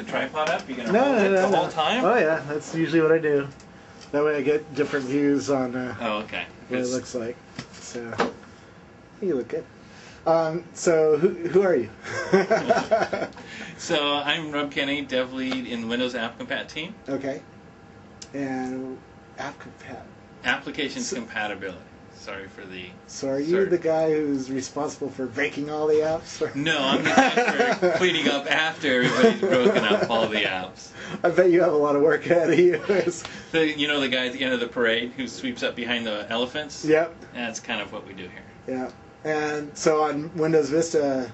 tripod up? You gonna No, hold no, it no, the no. whole time? Oh yeah, that's usually what I do. That way I get different views on Oh, okay. what it looks like. So you look good. So who are you? So I'm Rob Kenny, dev lead in the Windows App Compat team. Okay. And app compat. Applications compatibility. Sorry for the... So are you the guy who's responsible for breaking all the apps? Or? No, I'm the guy for cleaning up after everybody's broken up all the apps. I bet you have a lot of work ahead of you. You know the guy at the end of the parade who sweeps up behind the elephants? Yep. That's kind of what we do here. Yeah. And so on Windows Vista,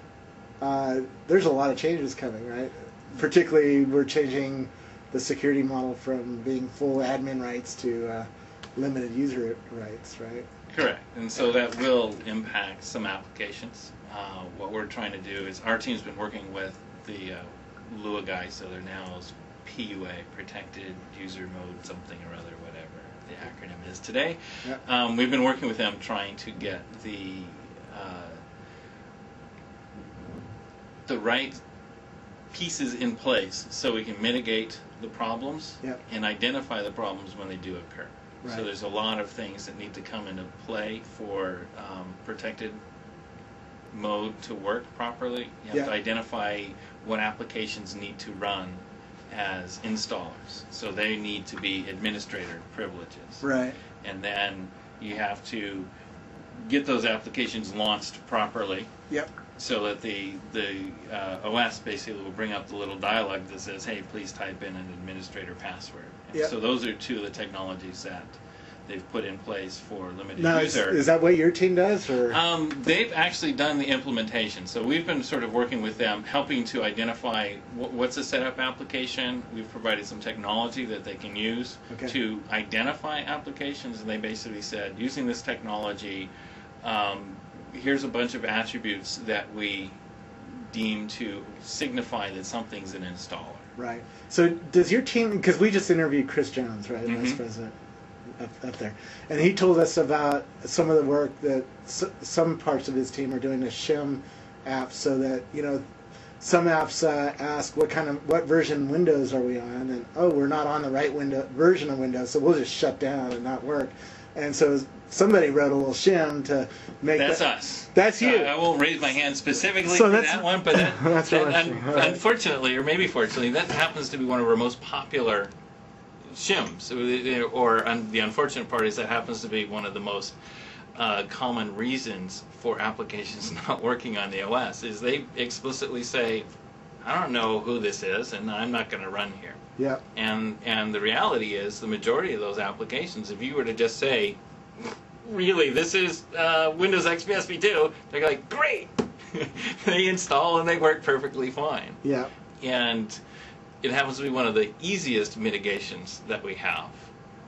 there's a lot of changes coming, right? Particularly, we're changing the security model from being full admin rights to limited user rights, right? Correct. And so that will impact some applications. What we're trying to do is our team's been working with the Lua guys, so they're now PUA, Protected User Mode something or other, whatever the acronym is today. Yep. We've been working with them trying to get the right pieces in place so we can mitigate the problems. Yep. And identify the problems when they do occur. Right. So there's a lot of things that need to come into play for protected mode to work properly. You have to identify what applications need to run as installers. So they need to be administrator privileges. Right. And then you have to get those applications launched properly. Yep. So that the OS basically will bring up the little dialog that says, hey, please type in an administrator password. Yep. So those are two of the technologies that they've put in place for limited user. Is that what your team does? Or? They've actually done the implementation. So we've been sort of working with them, helping to identify what's a setup application. We've provided some technology that they can use to identify applications. And they basically said, using this technology, here's a bunch of attributes that we deem to signify that something's an installer. Right. So does your team, because we just interviewed Chris Jones, right, Vice President up there, and he told us about some of the work that some parts of his team are doing to shim apps so that, some apps ask what version Windows are we on, and we're not on the right version of Windows, so we'll just shut down and not work. And so somebody wrote a little shim to make That's us. That's you. I won't raise my hand specifically for that one, but that's unfortunately, or maybe fortunately, that happens to be one of our most popular shims. Or the unfortunate part is that happens to be one of the most common reasons for applications not working on the OS, is they explicitly say, I don't know who this is, and I'm not going to run here. Yeah. And the reality is, the majority of those applications, if you were to just say, really, this is Windows XP SP2, they're like, great! They install and they work perfectly fine. Yeah. And it happens to be one of the easiest mitigations that we have.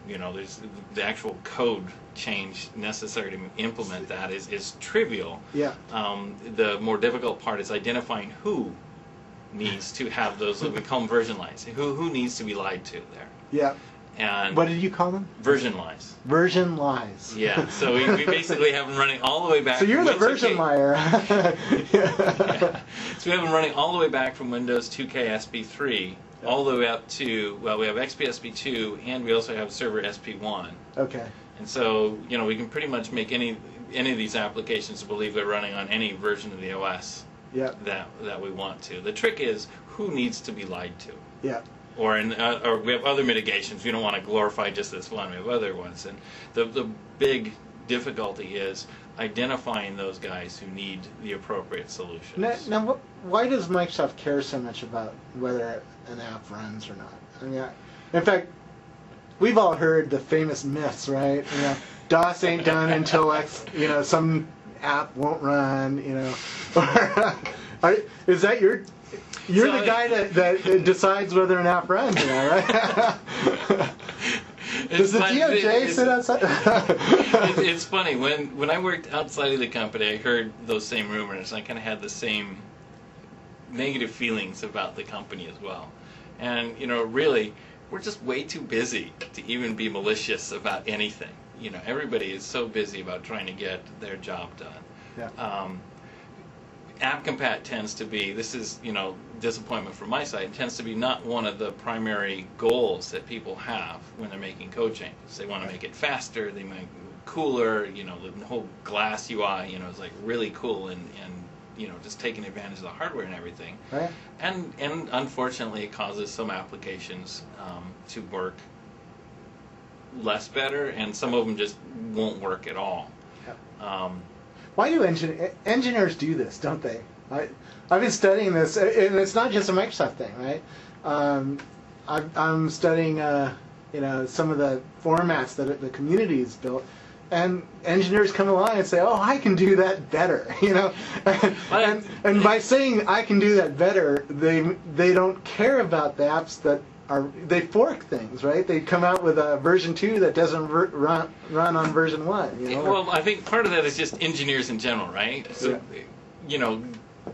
There's the actual code change necessary to implement that is trivial. Yeah. The more difficult part is identifying who needs to have those, we call them version lies. Who needs to be lied to there? Yeah. And what did you call them? Version lies. Version lies. Yeah. So we basically have them running all the way back. So you're the version liar. Yeah. So we have them running all the way back from Windows 2K SP3 all the way up to, well, we have XP SP2 and we also have Server SP1. Okay. And so we can pretty much make any of these applications believe they're running on any version of the OS. Yeah. That we want to. The trick is who needs to be lied to. Yeah. Or we have other mitigations. We don't want to glorify just this one. We have other ones, and the big difficulty is identifying those guys who need the appropriate solutions. Now why does Microsoft care so much about whether an app runs or not? I mean, in fact, we've all heard the famous myths, right? DOS ain't done until some app won't run, is that you're the guy that decides whether an app runs, right? Does the DOJ sit outside? It's funny, when I worked outside of the company, I heard those same rumors. I kind of had the same negative feelings about the company as well. And, really, we're just way too busy to even be malicious about anything. Everybody is so busy about trying to get their job done. Yeah. app compat tends to be, this is, disappointment from my side, tends to be not one of the primary goals that people have when they're making code changes. They want to make it faster, they make it cooler, the whole glass UI, is like really cool and just taking advantage of the hardware and everything. Right. And unfortunately it causes some applications to work less better, and some of them just won't work at all. Yep. Why do engineers do this, don't they? I've been studying this, and it's not just a Microsoft thing, right? I'm studying, some of the formats that the community has built, and engineers come along and say, "Oh, I can do that better," and by saying I can do that better, they don't care about the apps that they fork things, right? They come out with a version 2 that doesn't run on version 1. Well, I think part of that is just engineers in general, right? So,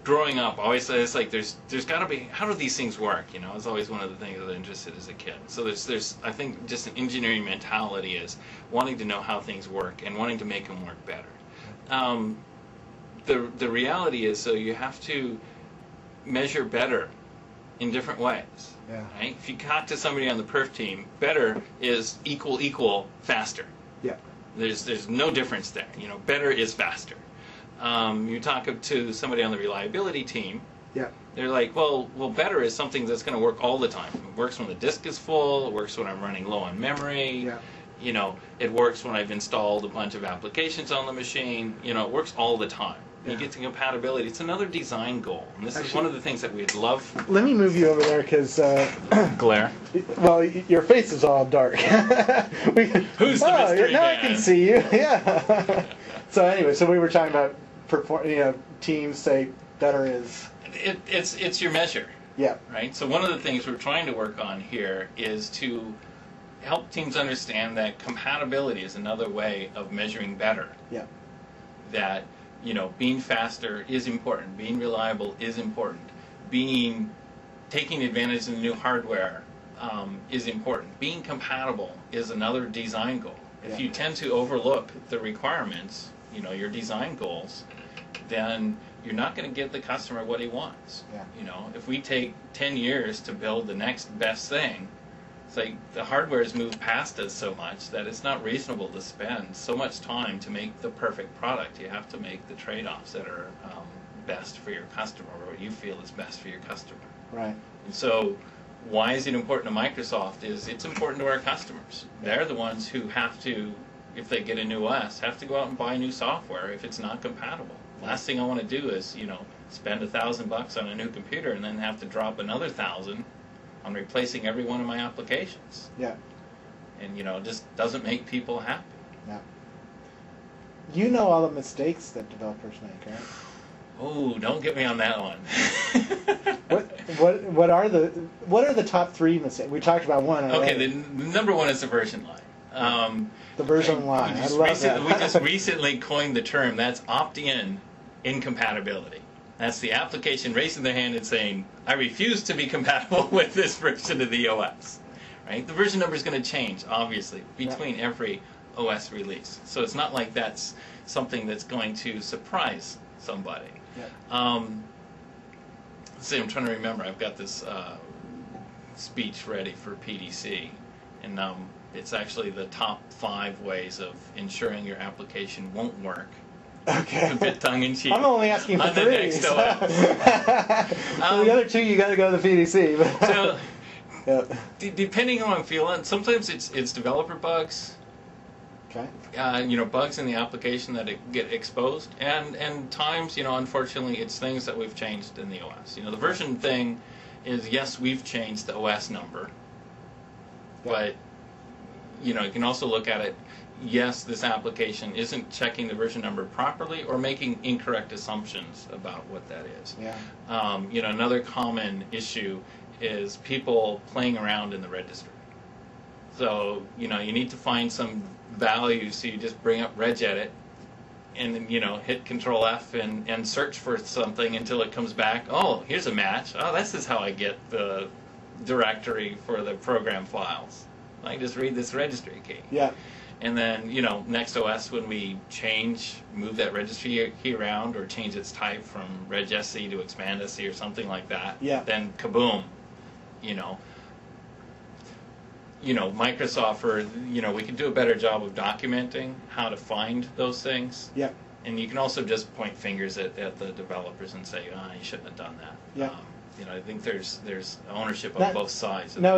growing up, always it's like there's got to be, how do these things work? It's always one of the things that I'm interested as a kid. So there's I think just an engineering mentality is wanting to know how things work and wanting to make them work better. The reality is, so you have to measure better in different ways. Yeah. Right? If you talk to somebody on the perf team, better is equal faster. Yeah. There's no difference there. Better is faster. You talk to somebody on the reliability team. Yeah. They're like, well, better is something that's going to work all the time. It works when the disk is full. It works when I'm running low on memory. Yeah. It works when I've installed a bunch of applications on the machine. It works all the time. You get to compatibility. It's another design goal, and this is one of the things that we'd love. Let me move you over there because glare. Well, your face is all dark. Who's the mystery now man? I can see you. Yeah. So anyway, we were talking about teams say better is. It's your measure. Yeah. Right. So one of the things we're trying to work on here is to help teams understand that compatibility is another way of measuring better. Yeah. That being faster is important. Being reliable is important. Taking advantage of the new hardware is important. Being compatible is another design goal. If you tend to overlook the requirements, your design goals, then you're not going to give the customer what he wants. Yeah. If we take 10 years to build the next best thing, it's like the hardware has moved past us so much that it's not reasonable to spend so much time to make the perfect product. You have to make the trade-offs that are best for your customer, or what you feel is best for your customer. Right. And so why is it important to Microsoft? It's important to our customers. They're the ones who have to, if they get a new OS, have to go out and buy new software if it's not compatible. Last thing I want to do is, spend $1,000 on a new computer and then have to drop another $1,000 on replacing every one of my applications. Yeah. And, it just doesn't make people happy. Yeah. All the mistakes that developers make, right? Oh, don't get me on that one. What are the top 3 mistakes? We talked about one already. Okay, the number one is the version line. The version line. I love that. We just recently coined the term. That's opt-in incompatibility. That's the application raising their hand and saying, I refuse to be compatible with this version of the OS. Right? The version number is going to change, obviously, between every OS release. So it's not like that's something that's going to surprise somebody. Yeah. Let's see, I'm trying to remember. I've got this speech ready for PDC, and it's actually the top 5 ways of ensuring your application won't work. Okay. It's a bit tongue-in-cheek. I'm only asking for 3. The next OS. So the other 2, you got to go to the PDC. So, depending on how I'm feeling, sometimes it's developer bugs. Okay. Bugs in the application that get exposed, and times, unfortunately, it's things that we've changed in the OS. The version thing is, yes, we've changed the OS number, but you can also look at it. Yes, this application isn't checking the version number properly or making incorrect assumptions about what that is. Yeah. Another common issue is people playing around in the registry. So, you need to find some value, so you just bring up regedit and then, hit Control F and search for something until it comes back. Oh, here's a match. Oh, this is how I get the directory for the program files. I just read this registry key. Yeah. And then, next OS, when we move that registry key around or change its type from regsc to expandsc or something like that, then kaboom, Microsoft, we can do a better job of documenting how to find those things. Yeah. And you can also just point fingers at the developers and say, you shouldn't have done that. Yeah. I think there's ownership on both sides. Now,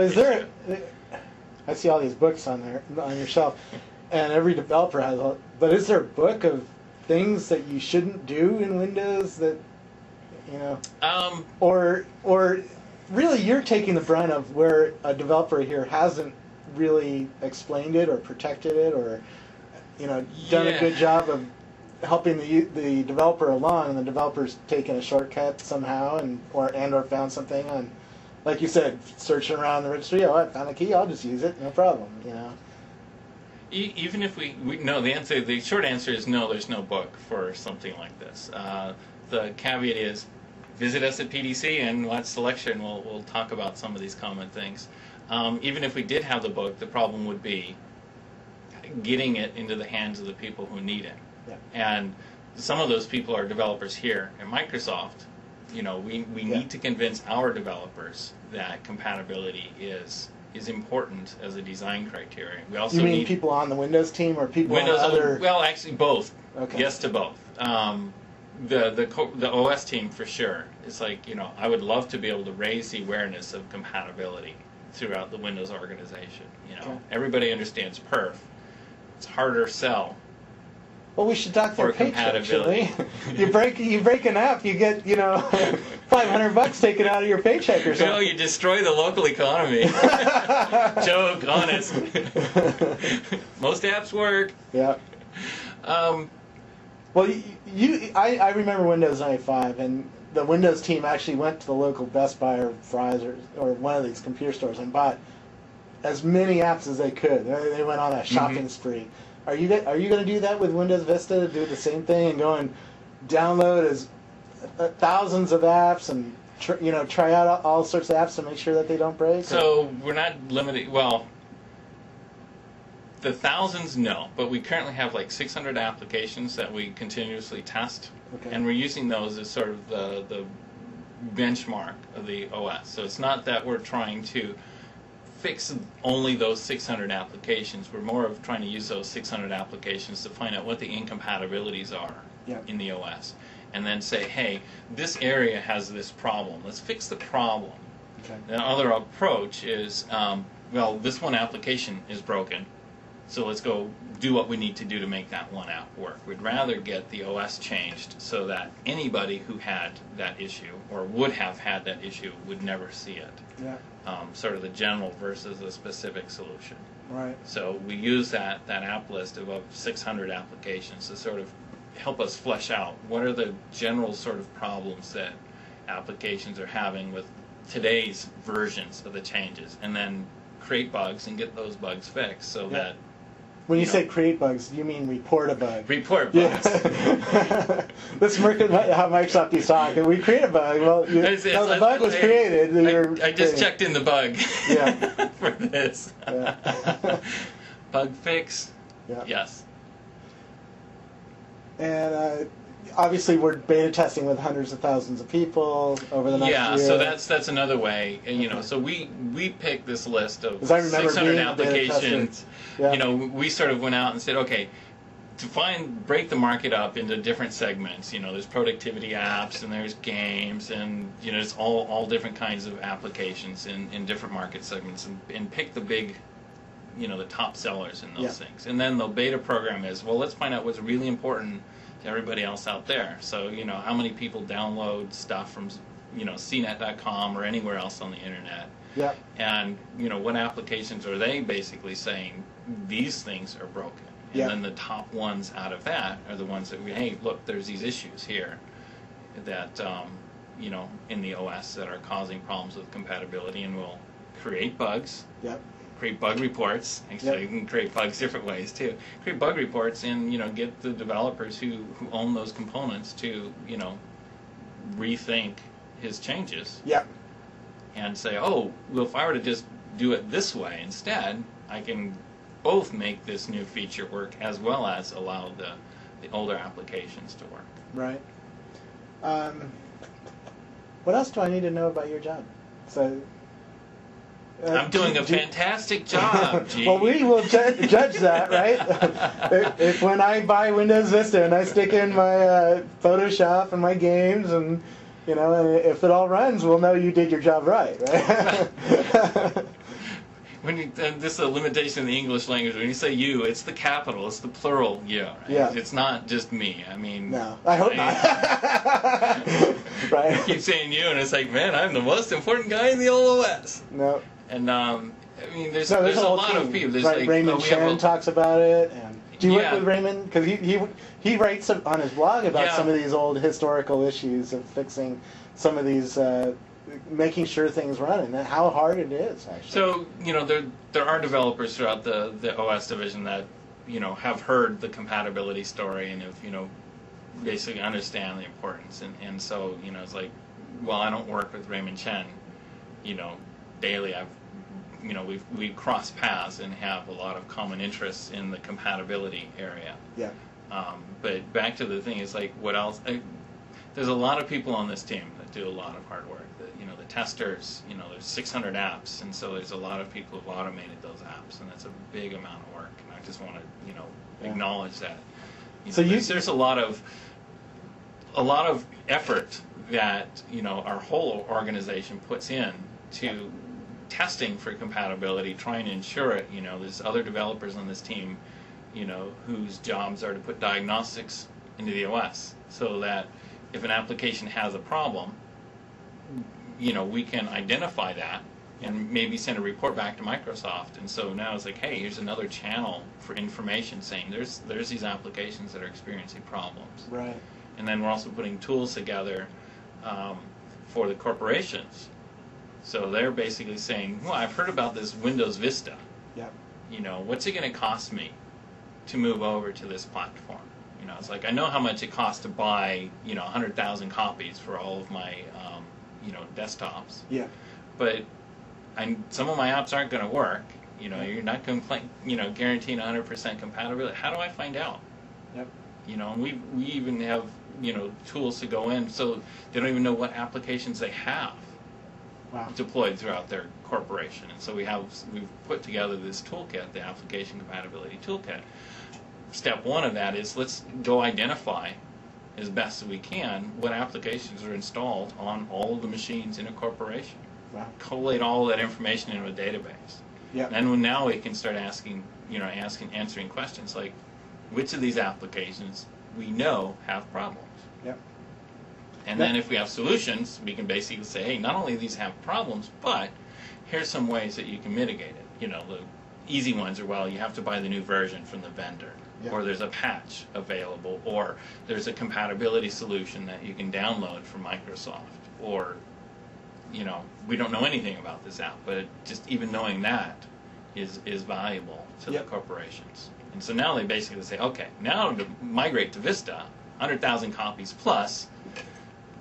I see all these books on your shelf, and every developer has but is there a book of things that you shouldn't do in Windows that, or really you're taking the brunt of where a developer here hasn't really explained it or protected it or, done a good job of helping the developer along, and the developer's taken a shortcut somehow or found something on, like you said, searching around the registry. Oh, I found a key. I'll just use it. No problem. Even if we no, the short answer is no. There's no book for something like this. The caveat is, visit us at PDC and watch the lecture, and we'll talk about some of these common things. Even if we did have the book, the problem would be getting it into the hands of the people who need it. Yeah. And some of those people are developers here at Microsoft. We need to convince our developers that compatibility is important as a design criteria. We also need people on the Windows team or people on other... Well, actually both. Okay. Yes to both. The OS team for sure. It's like, I would love to be able to raise the awareness of compatibility throughout the Windows organization. Okay. Everybody understands perf. It's harder sell. Well, we should dock their paycheck, shouldn't we? you break an app, you get $500 taken out of your paycheck or something. You destroy the local economy. Joke, honest. Most apps work. Yeah. Well, I remember Windows 95, and the Windows team actually went to the local Best Buy or Fry's or one of these computer stores and bought as many apps as they could. They went on a shopping spree. Are you going to do that with Windows Vista? Do the same thing and go and download thousands of apps and try out all sorts of apps to make sure that they don't break? So we're not limited. Well, the thousands, no, but we currently have like 600 applications that we continuously test, and we're using those as sort of the benchmark of the OS. So it's not that we're trying to fix only those 600 applications. We're more of trying to use those 600 applications to find out what the incompatibilities are in the OS, and then say, hey, this area has this problem. Let's fix the problem. Okay. The other approach is, this one application is broken, so let's go do what we need to do to make that one app work. We'd rather get the OS changed so that anybody who had that issue or would have had that issue would never see it. Yeah. Sort of the general versus the specific solution. Right. So we use that app list of 600 applications to sort of help us flesh out what are the general sort of problems that applications are having with today's versions of the changes, and then create bugs and get those bugs fixed so that... When you say create bugs, you mean report a bug. Report bugs. Yeah. This is how Microsoft is talking. We create a bug. Well, the bug was created. I just checked in the bug for this. Yeah. Bug fix? Yeah. Yes. And obviously we're beta testing with hundreds of thousands of people over the next year. Yeah, so that's another way. So we picked this list of 600 applications. Yeah. We sort of went out and said, okay, to break the market up into different segments. There's productivity apps and there's games and it's all different kinds of applications in different market segments, and pick the big, the top sellers in those things. And then the beta program is, well, let's find out what's really important to everybody else out there. So, how many people download stuff from, cnet.com or anywhere else on the internet. Yeah. And, what applications are they basically saying these things are broken? And then the top ones out of that are the ones that hey, look, there's these issues here that, in the OS that are causing problems with compatibility, and we'll create bugs. Yep. Create bug reports. Actually, you can create bugs different ways too. Create bug reports and get the developers who own those components to rethink his changes. Yep. And say, oh, well, if I were to just do it this way instead, I can both make this new feature work as well as allow the older applications to work. Right. What else do I need to know about your job? So. I'm doing a fantastic job, G. Well, we will judge that, right? if when I buy Windows Vista and I stick in my Photoshop and my games, and and if it all runs, we'll know you did your job right? And this is a limitation in the English language. When you say you, it's the capital, it's the plural you. Right? Yeah. It's not just me. I mean, no, I hope not. Right. I keep saying you, and it's like, man, I'm the most important guy in the old OS. No. And I mean, there's a lot of people. There's like, Raymond Chen talks about it. And do you work with Raymond? Because he writes on his blog about some of these old historical issues of fixing some of these, making sure things run, and how hard it is actually. So there are developers throughout the OS division that have heard the compatibility story and have basically understand the importance, and so it's like, well, I don't work with Raymond Chen daily. We cross paths and have a lot of common interests in the compatibility area. Yeah. But back to the thing is like, what else? There's a lot of people on this team that do a lot of hard work. The testers, there's 600 apps, and so there's a lot of people who've automated those apps, and that's a big amount of work. And I just want to, acknowledge that. There's a lot of effort that our whole organization puts in to testing for compatibility, trying to ensure it. There's other developers on this team, whose jobs are to put diagnostics into the OS, so that if an application has a problem, we can identify that and maybe send a report back to Microsoft. And so now it's like, hey, here's another channel for information saying there's these applications that are experiencing problems. Right. And then we're also putting tools together for the corporations. So they're basically saying, well, I've heard about this Windows Vista. Yep. What's it going to cost me to move over to this platform? It's like, I know how much it costs to buy, 100,000 copies for all of my, desktops. Yeah. But some of my apps aren't going to work. You're not going to, guaranteeing 100% compatibility. How do I find out? Yep. And we even have, tools to go in, so they don't even know what applications they have. Wow. Deployed throughout their corporation. And so we've put together this toolkit, the Application Compatibility Toolkit. Step one of that is, let's go identify as best as we can what applications are installed on all of the machines in a corporation. Wow. Collate all that information into a database. Yep. And now we can start answering questions like, which of these applications we know have problems? Yep. And then if we have solutions, we can basically say, hey, not only do these have problems, but here's some ways that you can mitigate it. The easy ones are, well, you have to buy the new version from the vendor, or there's a patch available, or there's a compatibility solution that you can download from Microsoft, or, we don't know anything about this app, but just even knowing that is valuable to the corporations. And so now they basically say, okay, now to migrate to Vista, 100,000 copies plus,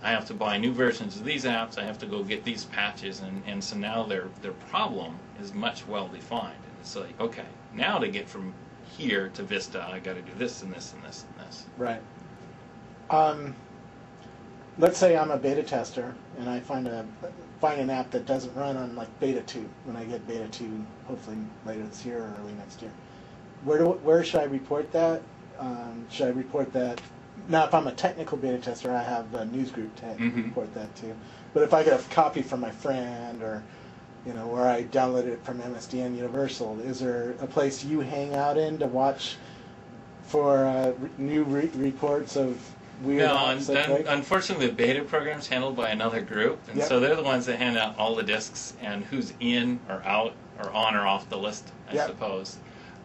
I have to buy new versions of these apps, I have to go get these patches, and so now their problem is much well defined. And it's like, okay, now to get from here to Vista, I got to do this and this and this and this. Right. Let's say I'm a beta tester and I find an app that doesn't run on like beta 2. When I get beta 2, hopefully later this year or early next year, where should I report that? Should I report that? Now, if I'm a technical beta tester, I have a newsgroup to report that to. But if I get a copy from my friend, or or I downloaded it from MSDN Universal, is there a place you hang out in to watch for new reports of weird apps? No, unfortunately, the beta program's handled by another group, and so they're the ones that hand out all the disks and who's in or out or on or off the list, I suppose.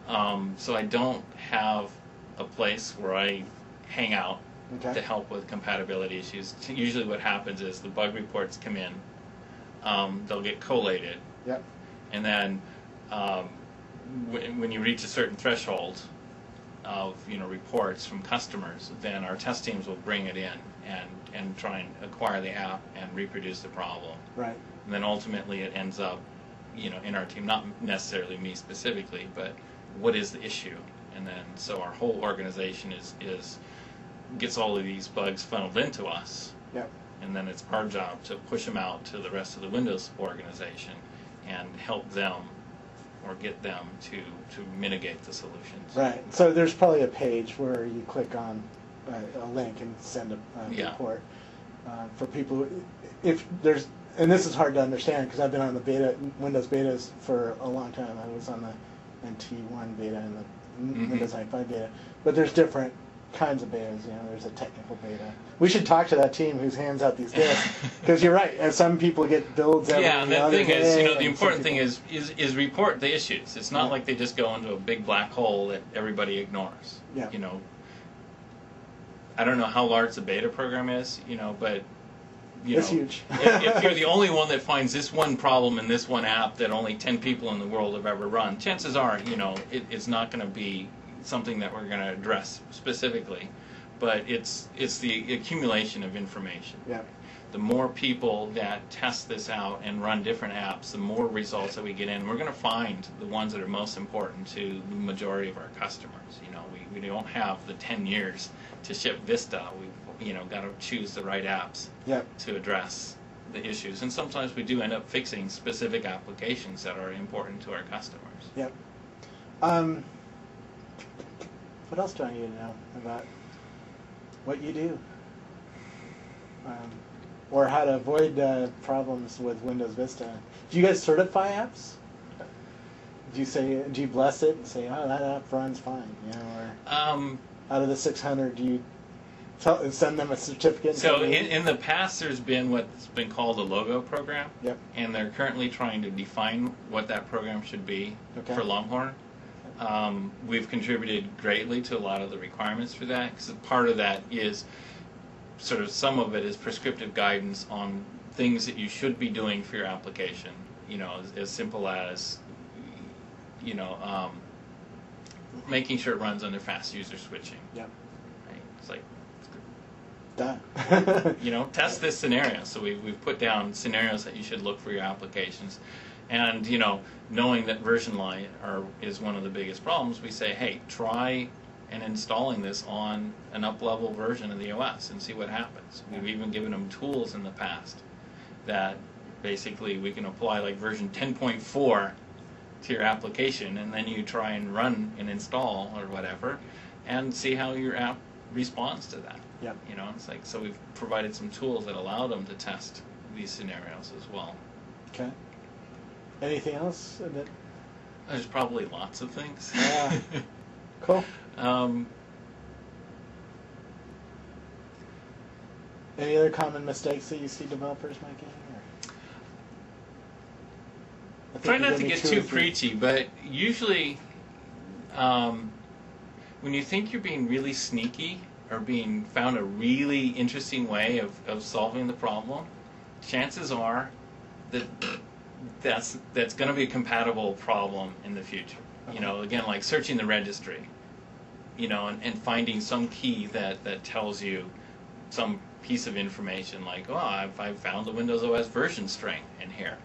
So I don't have a place where I hang out to help with compatibility issues. Usually what happens is the bug reports come in, they'll get collated, and then when you reach a certain threshold of reports from customers, then our test teams will bring it in and try and acquire the app and reproduce the problem. Right. And then ultimately it ends up in our team, not necessarily me specifically, but what is the issue, and then so our whole organization gets all of these bugs funneled into us. Yep. And then it's our job to push them out to the rest of the Windows organization and help them or get them to mitigate the solutions. Right. So there's probably a page where you click on a link and send a report for people. If there's, and this is hard to understand because I've been on the Windows betas for a long time. I was on the NT1 beta and the Windows i5 beta, but there's different kinds of betas. There's a technical beta. We should talk to that team who hands out these disks because you're right. And some people get builds every and the thing is, the important thing is report the issues. It's not like they just go into a big black hole that everybody ignores. Yeah. I don't know how large the beta program is, but it's huge. if you're the only one that finds this one problem in this one app that only 10 people in the world have ever run, chances are, it's not going to be something that we're going to address specifically, but it's the accumulation of information. Yeah. The more people that test this out and run different apps, the more results that we get in. We're going to find the ones that are most important to the majority of our customers. We don't have the 10 years to ship Vista. We've got to choose the right apps to address the issues. And sometimes we do end up fixing specific applications that are important to our customers. Yep. What else do I need to know about what you do? Or how to avoid problems with Windows Vista. Do you guys certify apps? Do you bless it and say, oh, that app runs fine? Or out of the 600, do you send them a certificate? So in the past, there's been what's been called a logo program. Yep. And they're currently trying to define what that program should be for Longhorn. We've contributed greatly to a lot of the requirements for that, because part of that is sort of some of it is prescriptive guidance on things that you should be doing for your application. As simple as making sure it runs under fast user switching. Yep. Right? It's like done. Test this scenario. So we've put down scenarios that you should look for your applications. And, knowing that version line is one of the biggest problems, we say, hey, try and installing this on an up-level version of the OS and see what happens. We've even given them tools in the past that basically we can apply like version 10.4 to your application, and then you try and run and install or whatever and see how your app responds to that. Yep. It's like, so we've provided some tools that allow them to test these scenarios as well. Okay. Anything else? There's probably lots of things. Yeah. Cool. Any other common mistakes that you see developers making? Try not to get too preachy, but usually when you think you're being really sneaky or being found a really interesting way of solving the problem, chances are that that's going to be a compatible problem in the future. Again, like searching the registry, and finding some key that tells you some piece of information like, oh, I've found the Windows OS version string in here.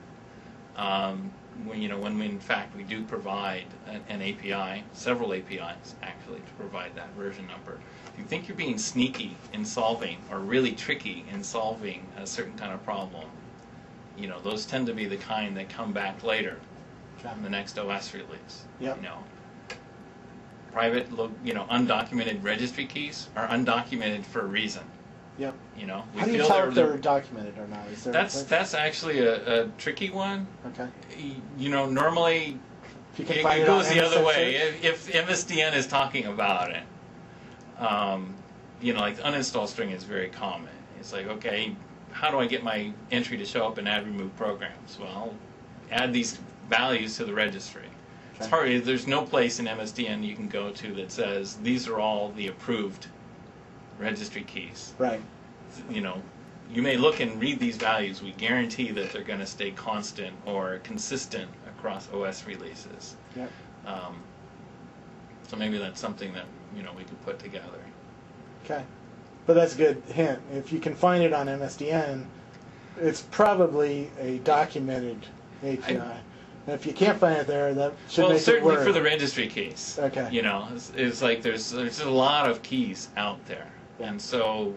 When we, in fact, we do provide an API, several APIs actually, to provide that version number. If you think you're being sneaky in solving or really tricky in solving a certain kind of problem, those tend to be the kind that come back later in the next OS release. Yep. Private, undocumented registry keys are undocumented for a reason. Yep. How do you tell if they're documented or not? Is there that's actually a tricky one. Okay. Normally it goes the other way. If MSDN is talking about it, like the uninstall string is very common. It's like, okay, how do I get my entry to show up in add remove programs? Well, add these values to the registry. Okay. It's hard. There's no place in MSDN you can go to that says these are all the approved registry keys. Right. You may look and read these values. We guarantee that they're going to stay constant or consistent across OS releases. Yep. So maybe that's something that we could put together. Okay. But that's a good hint. If you can find it on MSDN, it's probably a documented API. And if you can't find it there, that should make it work. Certainly for the registry keys. Okay. You know, it's like there's a lot of keys out there, and so,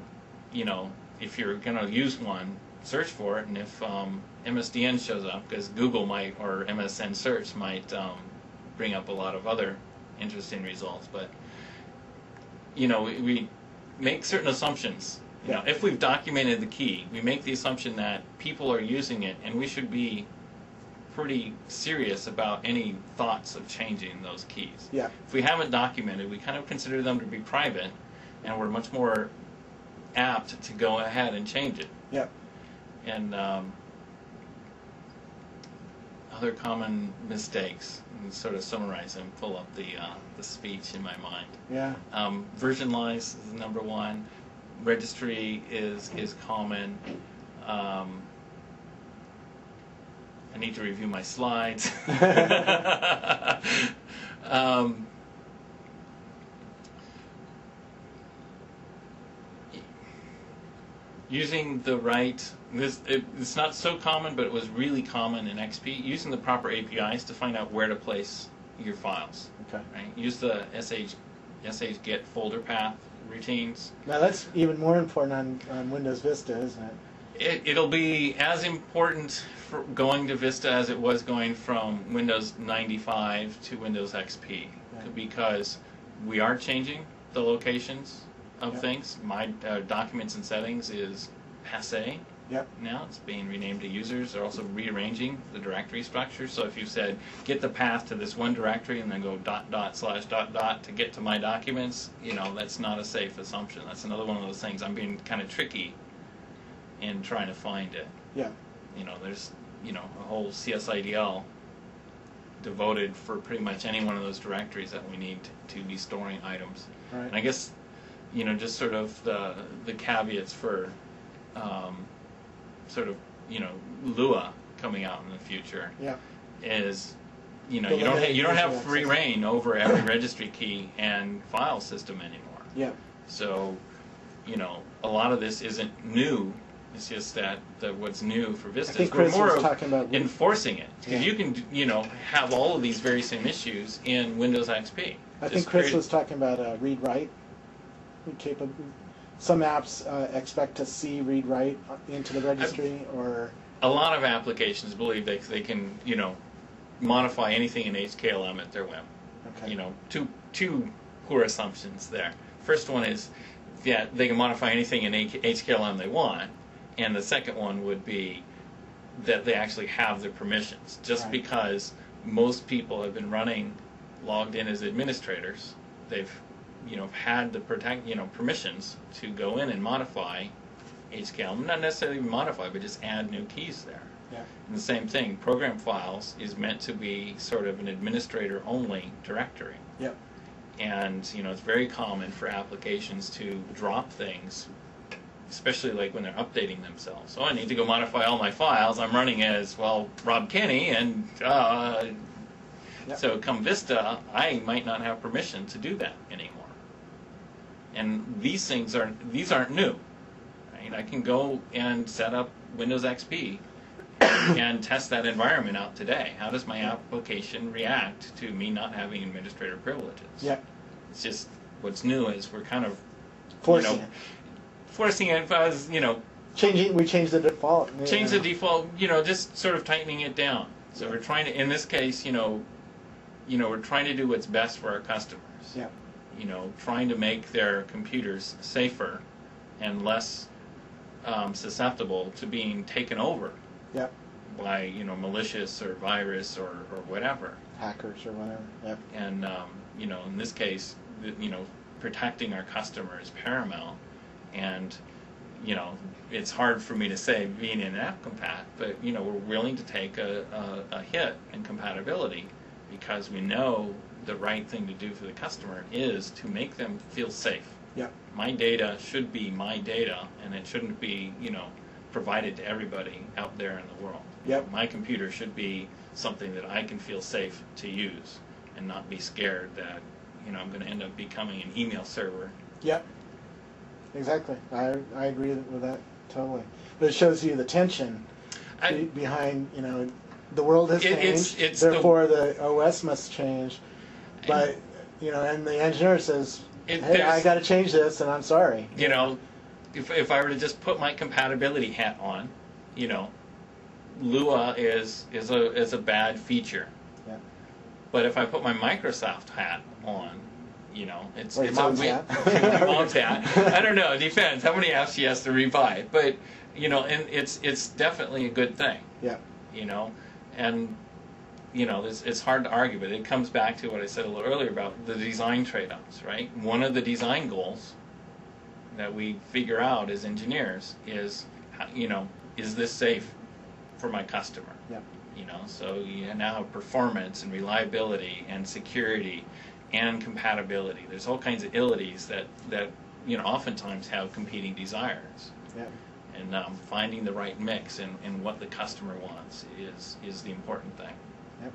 you know, if you're going to use one, search for it, and if MSDN shows up, because Google might, or MSN search might bring up a lot of other interesting results, but, you know, we make certain assumptions. You know, if we've documented the key, we make the assumption that people are using it, and we should be pretty serious about any thoughts of changing those keys. Yeah. If we haven't documented, we kind of consider them to be private, and we're much more apt to go ahead and change it. Yeah. And other common mistakes, and sort of summarize them, pull up the speech in my mind. Yeah. Version lies is number one. Registry is common. I need to review my slides. Using the right, it's not so common, but it was really common in XP, using the proper APIs to find out where to place your files. Okay. Right? Use the get folder path routines. Now that's even more important on Windows Vista, isn't it? It'll be as important for going to Vista as it was going from Windows 95 to Windows XP, because we are changing the locations of things. My documents and settings is passé. Now it's being renamed to users. They're also rearranging the directory structure. So if you said get the path to this one directory and then go .. to get to my documents, you know, that's not a safe assumption. That's another one of those things. I'm being kind of tricky in trying to find it. Yeah. You know, there's, you know, a whole CSIDL devoted for pretty much any one of those directories that we need to be storing items. Right. And I guess, you know, just sort of the caveats for sort of, you know, Lua coming out in the future is, you know, you don't have free reign over every registry key and file system anymore. Yeah. So, you know, a lot of this isn't new. It's just that what's new for Vista is we're more of enforcing it. Because you can, you know, have all of these very same issues in Windows XP. I think Chris was talking about read-write. Some apps expect to see read-write into the registry, or... A lot of applications believe they can, you know, modify anything in HKLM at their whim. Okay. You know, two poor assumptions there. First one is that they can modify anything in HKLM they want, and the second one would be that they actually have the permissions. Just because most people have been logged in as administrators, they've, you know, had the permissions to go in and modify HKLM, not necessarily modify, but just add new keys there. Yeah. And the same thing, program files is meant to be sort of an administrator-only directory. Yep. And, you know, it's very common for applications to drop things, especially like when they're updating themselves. Oh, I need to go modify all my files. I'm running as, well, Rob Kenny, and so come Vista, I might not have permission to do that anymore. And these aren't new. Right? I can go and set up Windows XP and test that environment out today. How does my application react to me not having administrator privileges? Yeah. It's just what's new is we're kind of forcing it as, you know, we changed the default. Change the default, you know, just sort of tightening it down. So we're trying to, in this case, you know, we're trying to do what's best for our customers. Yeah. You know, trying to make their computers safer and less susceptible to being taken over by, you know, malicious or virus or whatever. Hackers or whatever. Yep. And, you know, in this case, you know, protecting our customer is paramount. And, you know, it's hard for me to say being in app compat, but, you know, we're willing to take a hit in compatibility because we know the right thing to do for the customer is to make them feel safe. Yep. My data should be my data, and it shouldn't be, you know, provided to everybody out there in the world. Yep. My computer should be something that I can feel safe to use and not be scared that, you know, I'm going to end up becoming an email server. Yep. Exactly. I agree with that totally. But it shows you the tension behind, you know, the world has changed. It's therefore, the OS must change. But and the engineer says, "Hey, I got to change this, and I'm sorry." If I were to just put my compatibility hat on, Lua is a bad feature. Yeah. But if I put my Microsoft hat on, it's mom's hat. Mom's hat. I don't know. It depends how many apps she has to rebuy. But and it's definitely a good thing. Yeah. And it's hard to argue, but it comes back to what I said a little earlier about the design trade-offs, right? One of the design goals that we figure out as engineers is, is this safe for my customer? Yeah. So you now have performance and reliability and security and compatibility. There's all kinds of abilities that oftentimes have competing desires. Yeah. And finding the right mix and what the customer wants is the important thing. Yep.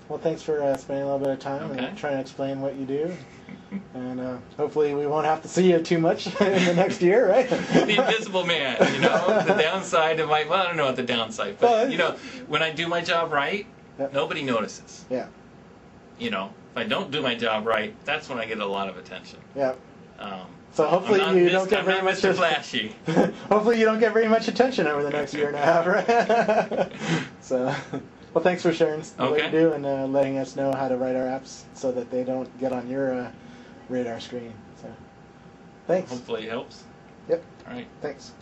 Well, thanks for spending a little bit of time and trying to explain what you do. And hopefully we won't have to see you too much in the next year, right? The invisible man, the downside of I don't know what the downside, but when I do my job right, nobody notices. Yeah. If I don't do my job right, that's when I get a lot of attention. Yeah. So hopefully you don't get very much flashy. Hopefully you don't get very much attention over the next year and a half, right? So, well, thanks for sharing what you do and letting us know how to write our apps so that they don't get on your radar screen. So, thanks. Hopefully it helps. Yep. All right. Thanks.